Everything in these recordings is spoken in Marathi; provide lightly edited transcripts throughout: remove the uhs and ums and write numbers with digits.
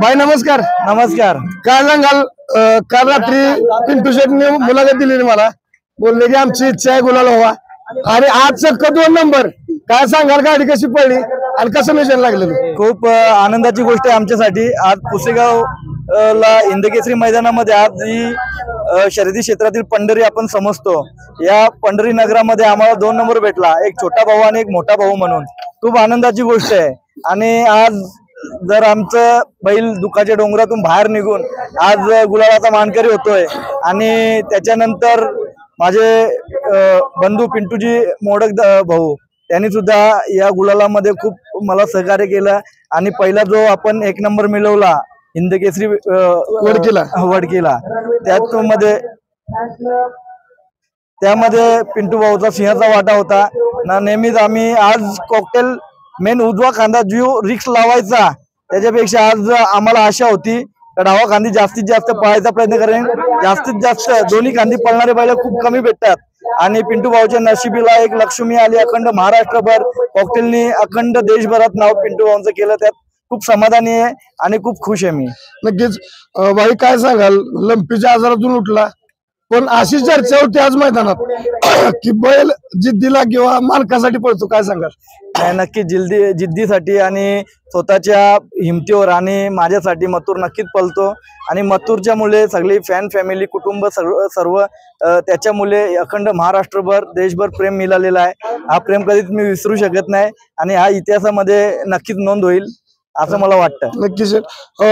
भाई नमस्कार. नमस्कार. काय सांगाल? काल रात्री पिंटू शेटने मुलाखत दिली मला, बोलले की आमची इच्छा आहे गुलाल व्हावा आणि आज चक्क 2 नंबर. काय सांगाल, गाडी कशी पडली आणि कसं नियोजन लागलेलं? खूप आनंदाची गोष्ट आहे आमच्यासाठी. आज पुसेगाव ला हिंदकेसरी मैदानामध्ये आज ही शर्यती क्षेत्रातील पंढरी आपण समजतो, या पंढरी नगरामध्ये आम्हाला 2 नंबर भेटला, एक छोटा भाऊ आणि एक मोठा भाऊ म्हणून. खूप आनंदाची गोष्ट आहे. आणि आज जर आमचं बैल दुःखाच्या डोंगरातून बाहेर निघून आज गुलालाचा मानकरी होतोय आणि त्याच्यानंतर माझे बंधू पिंटूजी मोडक भाऊ त्यांनी सुद्धा या गुलालामध्ये खूप मला सहकार्य केलं आणि पहिला जो आपण 1 नंबर मिळवला हिंदकेसरी वडकीला त्यामध्ये पिंटू भाऊचा सिंहाचा वाटा होता ना. नेहमीच आम्ही आज कॉकटेल मेन उजवा खांदा जो रिक्स लावायचा त्याच्यापेक्षा आज आम्हाला आशा होती डावा खांदी जास्तीत जास्त पळायचा प्रयत्न करेन. जास्तीत जास्त दोन्ही खांदी पळणारे बैल खूप कमी भेटतात आणि पिंटू भाऊच्या नशिबीला एक लक्ष्मी आली. अखंड महाराष्ट्रभर कॉकटेलनी अखंड देशभरात नाव पिंटू भाऊंचं केलं. त्यात खूप समाधानी आहे आणि खूप खुश आहे मी. नक्कीच भाई, काय सांगाल? लंपीच्या आजारातून उठला, पण अशी चर्चा होती आज मैदानात की बैल जिद्दीला किंवा मालकासाठी पळतो. काय सांगाल? नक्की जिद्दीसाठी आणि स्वतःच्या हिमतीवर आणि माझ्यासाठी मथुर नक्कीच पळतो. आणि मथुरच्या मुले सगळी फॅन फॅमिली कुटुंब सर्व त्याच्यामुळे अखंड महाराष्ट्रभर देशभर प्रेम मिळालेला आहे. हा प्रेम कधीच मी विसरू शकत नाही आणि हा इतिहासामध्ये नक्कीच नोंद होईल असं मला वाटतं. नक्कीच.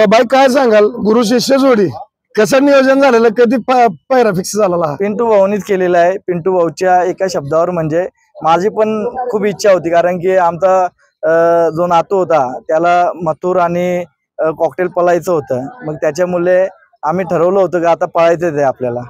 बाई, काय सांगाल? गुरु शिष्य जोडी कसं नियोजन झालेलं, कधी पायरा फिक्स झालेला? पिंटू भाऊनीच केलेला आहे. पिंटू भाऊच्या एका शब्दावर म्हणजे माझी पण खूप इच्छा होती, कारण की आमचा जो नातू होता त्याला मथुर आणि कॉकटेल पळायचं होतं. मग त्याच्यामुळे आम्ही ठरवलं होतं की आता पळायचंच आहे आपल्याला.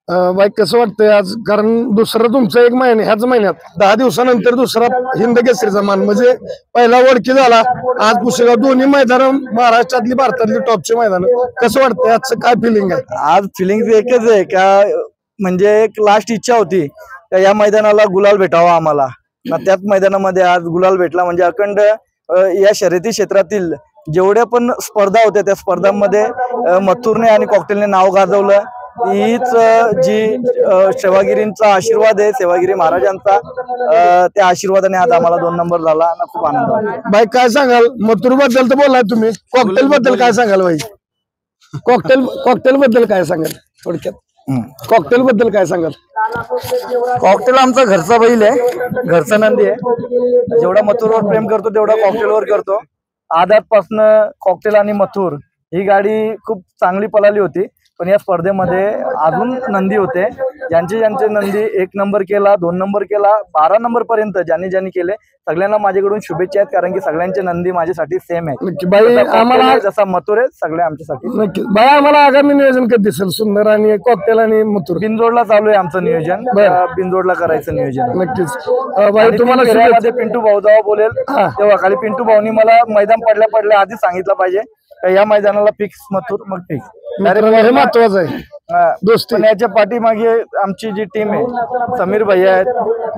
बाई, कसं वाटतंय आज? कारण दुसरं तुमचं 1 महिना, ह्याच महिन्यात 10 दिवसानंतर दुसरा हिंद केसरीचा मान, म्हणजे पहिला वडकी झाला, आज पुसेगाव, दोन्ही मैदान महाराष्ट्रातली भारतातली टॉपचे मैदान. कसं वाटतंय आजचं? काय फिलिंग आहे? आज फिलिंग एकच आहे का, म्हणजे एक लास्ट इच्छा होती का या मैदानाला गुलाल भेटावा आम्हाला ना. त्याच मैदानामध्ये आज गुलाल भेटला. म्हणजे अखंड या शर्यती क्षेत्रातील जेवढ्या पण स्पर्धा होत्या त्या स्पर्धांमध्ये मथुरने आणि कॉकटेलने नाव गाजवलं. हीच जी सेवागिरींचा आशीर्वाद आहे, सेवागिरी महाराजांचा, त्या आशीर्वादाने आज आम्हाला 2 नंबर झाला ना. खूप आनंद वाटला. बाई, काय सांगाल? मथुर बद्दल तर बोललाय तुम्ही, कॉकटेल बद्दल काय सांगाल? बाई, कॉकटेल बद्दल काय सांगाल? थोडक्यात कॉकटेल बद्दल काय सांगाल? कॉकटेल आमचा घरचा बैल आहे, घरचा नंदी आहे. जेवढा मथुरवर प्रेम करतो तेवढा कॉकटेलवर करतो. आदातपासून कॉकटेल आणि मथुर ही गाडी खूप चांगली पळाली होती. पण या स्पर्धेमध्ये अजून नंदी होते, ज्यांचे नंदी 1 नंबर केला, 2 नंबर केला, 12 नंबर पर्यंत ज्यांनी केले. सगळ्यांना माझ्याकडून शुभेच्छा आहेत, कारण की सगळ्यांचे नंदी माझ्यासाठी सेम आहेत. बाई, आम्हाला जसा मथुर आहे सगळे आमच्यासाठी. नक्की. बाई, आम्हाला आगामी नियोजन कधी दिसेल? सुंदर आणि कॉकटेल आणि मथुर बिनजोडला चालू आहे आमचं नियोजन. बिनजोडला करायचं नियोजन. नक्कीच. बाई, तुम्हाला पिंटू भाऊ जेव्हा बोलेल तेव्हा खाली पिंटू भाऊनी मला मैदान पडल्या आधी सांगितलं पाहिजे या मैदानाला फिक्स मथुर, मग फिक्स. हे महत्वाचं आहे दोस्ती. याच्या पाठीमागे आमची जी टीम आहे, समीर भैया आहेत,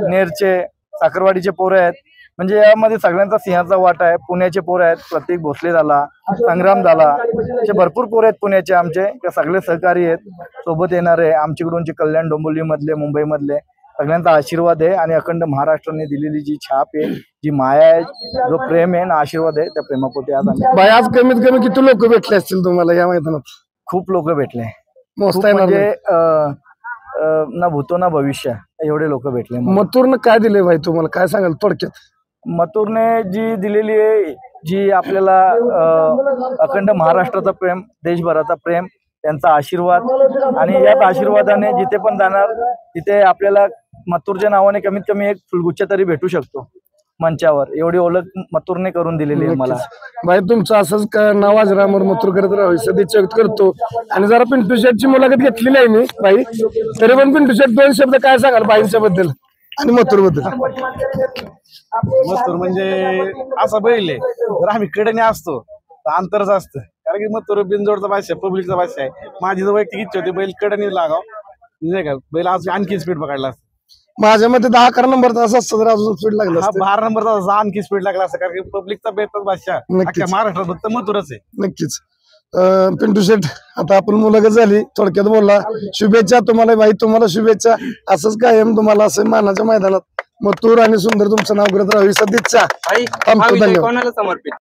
नेरचे साखरवाडीचे पोरं आहेत. म्हणजे यामध्ये सगळ्यांचा सिंहाचा वाटा आहे. पुण्याचे पोरं आहेत, प्रतीक भोसले झाला, संग्राम झाला, असे भरपूर पोरं आहेत पुण्याचे आमचे. ते सगळे सहकारी आहेत, सोबत येणारे आमच्याकडूनचे कल्याण डोंबिवली मधले, मुंबई मधले, सगळ्यांचा आशीर्वाद आहे. आणि अखंड महाराष्ट्राने दिलेली जी छाप आहे, जी माया आहे, जो प्रेम आहे ना, आशीर्वाद आहे, त्या प्रेमापोटी आज आम्ही. बाई, आज कमीत कमी किती लोक भेटले असतील तुम्हाला या मैदानात? खूप लोक भेटले, म्हणजे ना भूतो ना भविष्य एवढे लोक भेटले. मथुरनं काय दिले भाई तुम्हाला? काय सांगाल थोडक्यात? मथुरने जी दिलेली आहे, जी आपल्याला अखंड महाराष्ट्राचा प्रेम, देशभराचा प्रेम, त्यांचा आशीर्वाद, आणि याच आशीर्वादाने जिथे पण जाणार तिथे आपल्याला मथुरच्या नावाने कमीत कमी एक फुलगुच्छ तरी भेटू शकतो मंचावर. एवढी ओळख मथुरने करून दिलेली आहे मला. भाई, तुमचं असंच नाव अजरामर मथुर करत राहावी सदिच्छा व्यक्त करतो. आणि जरा पिंटू शेटची मुलाखत घेतलेली आहे मी भाई, तरी पण पिंटू शेट 2 शब्द काय सांगाल बाईंच्या बद्दल आणि मथुर बद्दल? मथुर म्हणजे असा बैल आहे, जर आम्ही कडे असतो तर अंतरच असतं, कारण की मथुर बिनजोडचा भाषा आहे, पब्लिकचा भाषा आहे. माझी जर वैयक्तिक इच्छा होती बैल कडे लागाव, नाही का, बैल आज आणखी स्पीड पकडला असतं. माझ्या मते 10-11 नंबरचा असा असतं तर अजून स्पीड लागलं हा असतं. 12 नंबरचा आणखी स्पीड लागला असं, कारण की पब्लिकचा बेताच बादशाह नक्कीच. अख्ख्या महाराष्ट्रात फक्त मथुरच आहे. नक्कीच. पिंटू शेठ, आता आपण मुलाखत झाली, थोडक्यात बोलला. शुभेच्छा तुम्हाला भाई, तुम्हाला शुभेच्छा. असंच कायम तुम्हाला असं मानाच्या मैदानात मथुर आणि सुंदर तुमचं नाव करत राहावी. सदिच्छा. आणि थांबतो. हा विजय धन्यवाद. कोणाला समर्पित?